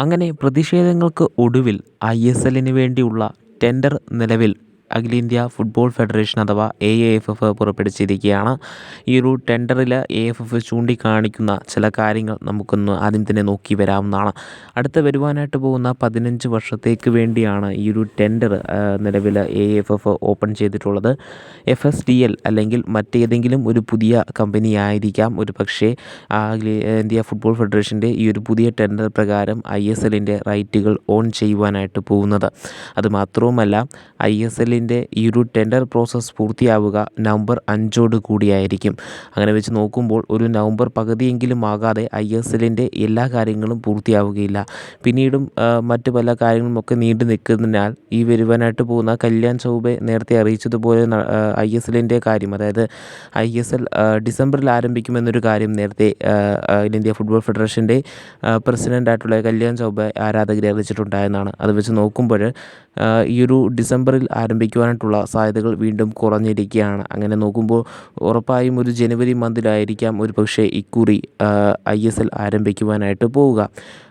അങ്ങനെ പ്രതിഷേധങ്ങൾക്ക് ഒടുവിൽ ISLന് വേണ്ടിയുള്ള ടെൻഡർ നിലവിൽ അഖിലേന്ത്യാ ഫുട്ബോൾ ഫെഡറേഷൻ അഥവാ AIFF പുറപ്പെടുവിച്ചിരിക്കുകയാണ്. ഈ ഒരു ടെൻഡറിൽ AIFF ചൂണ്ടിക്കാണിക്കുന്ന ചില കാര്യങ്ങൾ നമുക്കൊന്ന് ആദ്യം തന്നെ നോക്കി വരാവുന്നതാണ്. അടുത്ത വരുവാനായിട്ട് പോകുന്ന 15 വർഷത്തേക്ക് വേണ്ടിയാണ് ഈ ഒരു ടെൻഡർ നിലവിൽ AIFF ഓപ്പൺ ചെയ്തിട്ടുള്ളത്. FSDL അല്ലെങ്കിൽ മറ്റേതെങ്കിലും ഒരു പുതിയ കമ്പനി ആയിരിക്കാം ഒരു പക്ഷേ അഖിലേന്ത്യാ ഫുട്ബോൾ ഫെഡറേഷൻ്റെ ഈ ഒരു പുതിയ ടെൻഡർ പ്രകാരം ISLൻ്റെ റൈറ്റുകൾ ഓൺ ചെയ്യുവാനായിട്ട് പോകുന്നത്. അതുമാത്രവുമല്ല, ISLൻ്റെ ഈ ഒരു ടെൻഡർ പ്രോസസ്സ് പൂർത്തിയാവുക നവംബർ 5 കൂടിയായിരിക്കും. അങ്ങനെ വെച്ച് നോക്കുമ്പോൾ ഒരു നവംബർ പകുതിയെങ്കിലും ആകാതെ ISLൻ്റെ എല്ലാ കാര്യങ്ങളും പൂർത്തിയാവുകയില്ല. പിന്നീടും മറ്റ് പല കാര്യങ്ങളുമൊക്കെ നീണ്ടു നിൽക്കുന്നതിനാൽ ഈ വരുവാനായിട്ട് പോകുന്ന കല്യാൺ ചൗബെ നേരത്തെ അറിയിച്ചതുപോലെ ISLൻ്റെ കാര്യം, അതായത് ISL ഡിസംബറിൽ ആരംഭിക്കുമെന്നൊരു കാര്യം നേരത്തെ അഖിലേന്ത്യാ ഫുട്ബോൾ ഫെഡറേഷൻ്റെ പ്രസിഡൻ്റായിട്ടുള്ള കല്യാൺ ചൗബെ ആരാധകരെ അറിയിച്ചിട്ടുണ്ടായെന്നാണ്. അത് വെച്ച് നോക്കുമ്പോൾ ഈ ഒരു ഡിസംബറിൽ ആരംഭിക്കുവാനായിട്ടുള്ള സാധ്യതകൾ വീണ്ടും കുറഞ്ഞിരിക്കുകയാണ്. അങ്ങനെ നോക്കുമ്പോൾ ഉറപ്പായും ഒരു ജനുവരി മന്തിലായിരിക്കാം ഒരു പക്ഷേ ഇക്കുറി ISL ആരംഭിക്കുവാനായിട്ട് പോവുക.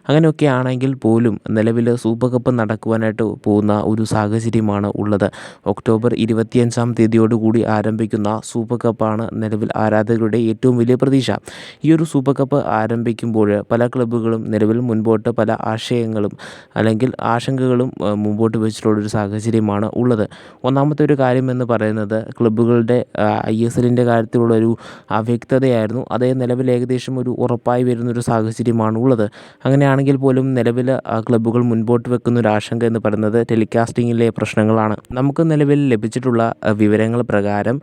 അങ്ങനെയൊക്കെ ആണെങ്കിൽ പോലും നിലവിൽ സൂപ്പർ കപ്പ് നടക്കുവാനായിട്ട് പോകുന്ന ഒരു സാഹചര്യമാണ് ഉള്ളത്. ഒക്ടോബർ 25 ആരംഭിക്കുന്ന സൂപ്പർ കപ്പാണ് നിലവിൽ ആരാധകരുടെ ഏറ്റവും വലിയ പ്രതീക്ഷ. ഈ ഒരു സൂപ്പർ കപ്പ് ആരംഭിക്കുമ്പോൾ പല ക്ലബ്ബുകളും നിലവിൽ മുൻപോട്ട് പല ആശയങ്ങളും അല്ലെങ്കിൽ ആശങ്കകളും മുമ്പോട്ട് വെച്ചിട്ടുള്ളൊരു സാഹചര്യമാണ് ഉള്ളത്. ഒന്നാമത്തെ ഒരു കാര്യം എന്ന് പറയുന്നത് ക്ലബ്ബുകളുടെ ISLൻ്റെ കാര്യത്തിലുള്ളൊരു അവ്യക്തതയായിരുന്നു. അതേ നിലവിൽ ഏകദേശം ഒരു ഉറപ്പായി വരുന്നൊരു സാഹചര്യമാണ് ഉള്ളത്. അങ്ങനെയാണെങ്കിൽ പോലും നിലവിൽ ക്ലബ്ബുകൾ മുൻപോട്ട് വെക്കുന്ന ഒരു ആശങ്ക എന്ന് പറയുന്നത് ടെലികാസ്റ്റിങ്ങിലെ പ്രശ്നങ്ങളാണ്. നമുക്ക് നിലവിൽ ലഭിച്ചിട്ടുള്ള വിവരങ്ങൾ പ്രകാരം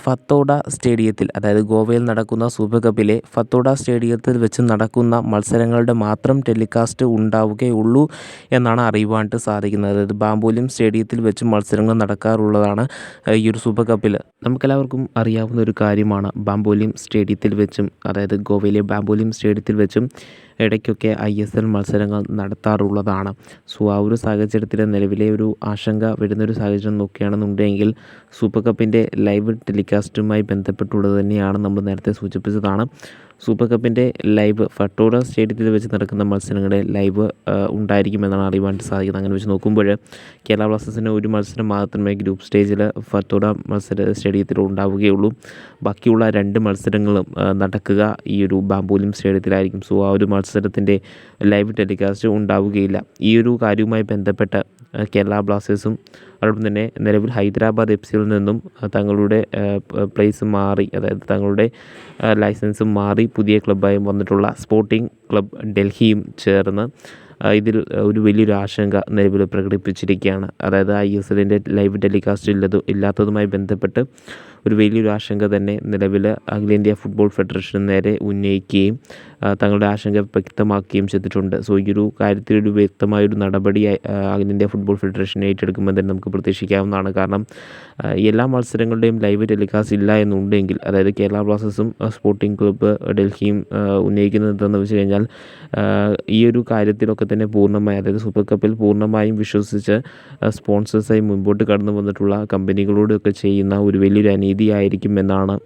ഫത്തോഡ സ്റ്റേഡിയത്തിൽ, അതായത് ഗോവയിൽ നടക്കുന്ന സൂപ്പർ കപ്പിലെ ഫത്തോഡ സ്റ്റേഡിയത്തിൽ വെച്ച് നടക്കുന്ന മത്സരങ്ങളുടെ മാത്രം ടെലികാസ്റ്റ് ഉണ്ടാവുകയുള്ളൂ എന്നാണ് അറിയുവാനായിട്ട് സാധിക്കുന്നത്. അതായത് ബാംബോലിം സ്റ്റേഡിയത്തിൽ വെച്ച് മത്സരങ്ങൾ നടക്കാറുള്ളതാണ് ഈ ഒരു സൂപ്പർ കപ്പിൽ. നമുക്കെല്ലാവർക്കും അറിയാവുന്ന ഒരു കാര്യമാണ്, ബാംബോലിം സ്റ്റേഡിയത്തിൽ വെച്ചും, അതായത് ഗോവയിലെ ബാംബോലിം സ്റ്റേഡിയത്തിൽ വെച്ചും ഇടയ്ക്കൊക്കെ ISL മത്സരങ്ങൾ നടത്താറുള്ളതാണ്. സോ ആ ഒരു സാഹചര്യത്തിൽ നിലവിലെ ഒരു ആശങ്ക വരുന്നൊരു സാഹചര്യം നോക്കുകയാണെന്നുണ്ടെങ്കിൽ സൂപ്പർ കപ്പിൻ്റെ ലൈവ് ടെലികാസ്റ്റുമായി ബന്ധപ്പെട്ടുള്ളത് തന്നെയാണ്. നമ്മൾ നേരത്തെ സൂചിപ്പിച്ചതാണ്. സൂപ്പർ കപ്പിൻ്റെ ലൈവ് ഫട്ടോഡ സ്റ്റേഡിയത്തിൽ വെച്ച് നടക്കുന്ന മത്സരങ്ങളുടെ ലൈവ് ഉണ്ടായിരിക്കുമെന്നാണ് അറിയുവാനായിട്ട് സാധിക്കുന്നത്. അങ്ങനെ വെച്ച് നോക്കുമ്പോൾ കേരള ബ്ലാസ്റ്റേഴ്സിന് ഒരു മത്സരം മാത്രമേ ഗ്രൂപ്പ് സ്റ്റേജിൽ ഫട്ടോഡ സ്റ്റേഡിയത്തിൽ ഉണ്ടാവുകയുള്ളൂ. ബാക്കിയുള്ള 2 മത്സരങ്ങളും നടക്കുക ഈ ഒരു ബാംബോലിം സ്റ്റേഡിയത്തിലായിരിക്കും. സോ ആ ഒരു മത്സരത്തിൻ്റെ ലൈവ് ടെലികാസ്റ്റ് ഉണ്ടാവുകയില്ല. ഈ ഒരു കാര്യവുമായി ബന്ധപ്പെട്ട് കേരള ബ്ലാസ്റ്റേഴ്സും അതോടൊപ്പം തന്നെ നിലവിൽ ഹൈദരാബാദ് FC നിന്നും തങ്ങളുടെ പ്ലേസ് മാറി, അതായത് തങ്ങളുടെ ലൈസൻസ് മാറി പുതിയ ക്ലബ്ബായി വന്നിട്ടുള്ള സ്പോർട്ടിംഗ് ക്ലബ് ഡൽഹിയും ചേർന്ന് ഇതിൽ ഒരു വലിയൊരു ആശങ്ക നിലവിൽ പ്രകടിപ്പിച്ചിരിക്കുകയാണ്. അതായത് ISLൻ്റെ ലൈവ് ടെലികാസ്റ്റ് ഇല്ലാത്തതുമായി ബന്ധപ്പെട്ട് ഒരു വലിയൊരു ആശങ്ക തന്നെ നിലവിൽ അഖിലേന്ത്യാ ഫുട്ബോൾ ഫെഡറേഷന് നേരെ ഉന്നയിക്കുകയും തങ്ങളുടെ ആശങ്ക വ്യക്തമാക്കുകയും ചെയ്തിട്ടുണ്ട്. സോ ഈ ഒരു കാര്യത്തിലൊരു വ്യക്തമായൊരു നടപടി അഖിലേന്ത്യാ ഫുട്ബോൾ ഫെഡറേഷൻ ഏറ്റെടുക്കുമെന്ന് തന്നെ നമുക്ക് പ്രതീക്ഷിക്കാവുന്നതാണ്. കാരണം എല്ലാ മത്സരങ്ങളുടെയും ലൈവ് ടെലികാസ്റ്റ് ഇല്ല എന്നുണ്ടെങ്കിൽ, അതായത് കേരള ബ്ലാസ്റ്റേഴ്സും സ്പോർട്ടിംഗ് ക്ലബ്ബ് ഡൽഹിയും ഉന്നയിക്കുന്നത് എന്താണെന്ന് വെച്ച് കഴിഞ്ഞാൽ ഈ ഒരു കാര്യത്തിലൊക്കെ തന്നെ പൂർണ്ണമായി, അതായത് സൂപ്പർ കപ്പിൽ പൂർണ്ണമായും വിശ്വസിച്ച് സ്പോൺസേഴ്സായി മുൻപോട്ട് കടന്നു വന്നിട്ടുള്ള കമ്പനികളോടൊക്കെ ചെയ്യുന്ന ഒരു വലിയൊരു അനീതിയായിരിക്കും എന്നാണ്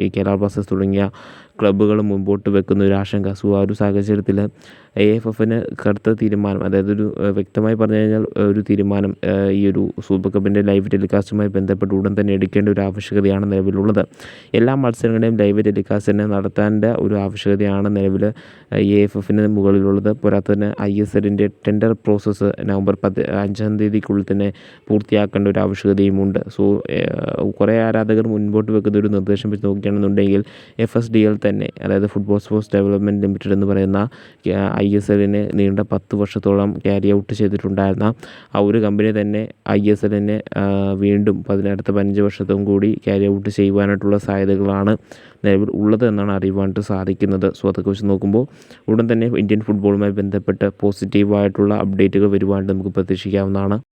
ഈ കേരള ബ്ലാസ്റ്റേഴ്സ് തുടങ്ങിയ ക്ലബ്ബുകൾ മുമ്പോട്ട് വെക്കുന്ന ഒരു ആശങ്ക. സോ ആ ഒരു സാഹചര്യത്തിൽ AIFFന് കടുത്ത തീരുമാനം, അതായത് ഒരു വ്യക്തമായി പറഞ്ഞു കഴിഞ്ഞാൽ ഒരു തീരുമാനം ഈ ഒരു സൂപ്പർ കപ്പിൻ്റെ ലൈവ് ടെലികാസ്റ്റുമായി ബന്ധപ്പെട്ട് ഉടൻ തന്നെ എടുക്കേണ്ട ഒരു ആവശ്യകതയാണ് നിലവിലുള്ളത്. എല്ലാ മത്സരങ്ങളുടെയും ലൈവ് ടെലികാസ്റ്റ് തന്നെ നടത്തേണ്ട ഒരു ആവശ്യകതയാണ് നിലവിൽ AIFFന് മുകളിലുള്ളത്. പോരാത്ത തന്നെ ISLൻ്റെ ടെൻഡർ പ്രോസസ്സ് നവംബർ 5 തന്നെ പൂർത്തിയാക്കേണ്ട ഒരു ആവശ്യകതയുമുണ്ട്. സോ കുറേ ആരാധകർ മുൻപോട്ട് വെക്കുന്ന ഒരു നിർദ്ദേശം വെച്ച് നോക്കുകയാണെന്നുണ്ടെങ്കിൽ FSDL തന്നെ, അതായത് ഫുട്ബോൾ സ്പോർട്സ് ഡെവലപ്മെൻറ്റ് ലിമിറ്റഡ് എന്ന് പറയുന്ന ISLനെ നീണ്ട 10 വർഷത്തോളം ക്യാരി ഔട്ട് ചെയ്തിട്ടുണ്ടായിരുന്ന ആ ഒരു കമ്പനി തന്നെ ISLനെ വീണ്ടും അടുത്ത 15 വർഷത്തും കൂടി ക്യാരി ഔട്ട് ചെയ്യുവാനായിട്ടുള്ള സാധ്യതകളാണ് നിലവിൽ ഉള്ളത് എന്നാണ് അറിയുവാനായിട്ട് സാധിക്കുന്നത്. സോ അതൊക്കെ വെച്ച് നോക്കുമ്പോൾ ഉടൻ തന്നെ ഇന്ത്യൻ ഫുട്ബോളുമായി ബന്ധപ്പെട്ട് പോസിറ്റീവായിട്ടുള്ള അപ്ഡേറ്റുകൾ വരുവാനായിട്ട് നമുക്ക് പ്രതീക്ഷിക്കാവുന്നതാണ്.